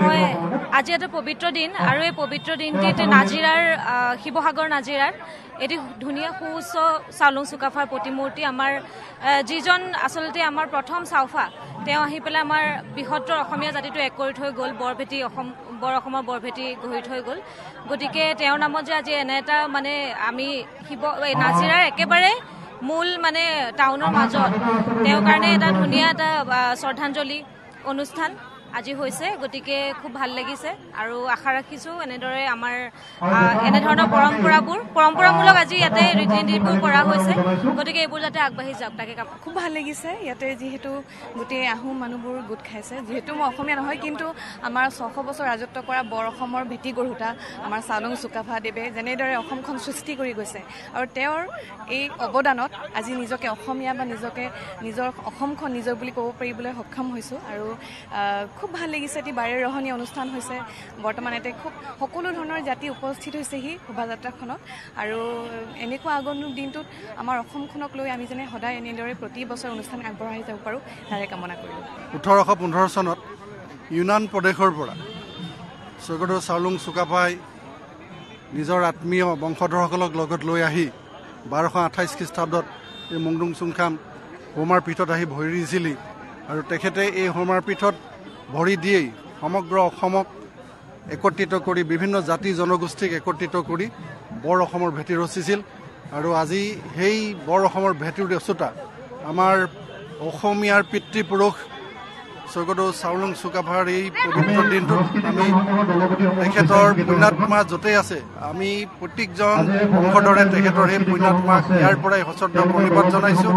হয় আজি এটা পবিত্ৰ দিন আৰু এই পবিত্ৰ দিনটিত নাজিৰাৰ শিৱসাগৰ নাজিৰাৰ এটি ধুনীয়া সুউচ্চ চাওলুং চুকাফাৰ প্ৰতিমূৰ্তি আমাৰ যিজন আচলতে আমাৰ প্ৰথম চাউফা তেওঁ আহি পেলাই আমাৰ বৃহত্তৰ অসমীয়া জাতিটো এক কৰি থৈ গ'ল বৰভেটি অসমৰ বৰভেটি গঢ়ি থৈ গ'ল গতিকে তেওঁৰ নামত যে আজি এনে এটা মানে আমি নাজিৰাৰ একেবাৰে মূল মানে টাউনৰ মাজত তেওঁৰ কাৰণে এটা ধুনীয়া এটা শ্ৰদ্ধাঞ্জলি অনুষ্ঠান আজি হৈছে গতিকে খুব ভাল লাগিছে আৰু আশা ৰাখিছোঁ এনেদৰে আমাৰ এনেধৰণৰ পৰম্পৰামূলক আজি ইয়াতে ৰীতি নীতিবোৰ কৰা হৈছে গতিকে এইবোৰ যাতে আগবাঢ়ি যাওক তাকে খুব ভাল লাগিছে ইয়াতে যিহেতু গোটেই আহোম মানুহবোৰ গোট খাইছে যিহেতু মই অসমীয়া নহয় কিন্তু আমাৰ 600 বছৰ ৰাজত্ব কৰা বৰ অসমৰ ভেটি গঢ়োতা আমাৰ চাওলুং চুকাফা দেৱে যেনেদৰে অসমখন সৃষ্টি কৰি গৈছে আৰু তেওঁৰ এই অৱদানত আজি নিজকে অসমীয়া বা নিজৰ অসমখন নিজৰ বুলি ক'ব পাৰিবলৈ সক্ষম হৈছোঁ আৰু খুব ভাল লাগিছে এটি বাৰে ৰহণীয়া অনুষ্ঠান হৈছে বৰ্তমান ইয়াতে খুব সকলো ধৰণৰ জাতি উপস্থিত হৈছেহি শোভাযাত্ৰাখনত আৰু এনেকুৱা আগন্তুক দিনটোত আমাৰ অসমখনক লৈ আমি যেনে সদায় এনেদৰে প্ৰতি বছৰ অনুষ্ঠান আগবঢ়াই যাব পাৰোঁ তাৰে কামনা কৰিলোঁ 1815 চনত ইউনান প্ৰদেশৰ পৰা স্বৰ্গদেউ চাওলুং চুকাফাই নিজৰ আত্মীয় বংশধৰসকলক লগত লৈ আহি 1228 খ্ৰীষ্টাব্দত এই মুংডুং চুংখাম হোমাৰ পীঠত আহি ভৰি দিছিলি আৰু তেখেতে এই হোমাৰ পীঠত ভৰি দিয়েই সমগ্ৰ অসমক একত্ৰিত কৰি বিভিন্ন জাতি জনগোষ্ঠীক একত্ৰিত কৰি বৰ অসমৰ ভেটি ৰচিছিল আৰু আজি সেই বৰ অসমৰ ভেটিৰ ৰচোতা আমাৰ অসমীয়াৰ পিতৃপুৰুষ স্বৰ্গদেউ চাওলুং চুকাফাৰ এই পবিত্ৰ দিনটোত আমি তেখেতৰ পুণ্যাত্মা য'তেই আছে আমি প্ৰত্যেকজন বংশধৰে তেখেতৰ সেই পুণ্যাত্মাক ইয়াৰ পৰাই সশ্ৰদ্ধ প্ৰণিপাত জনাইছোঁ।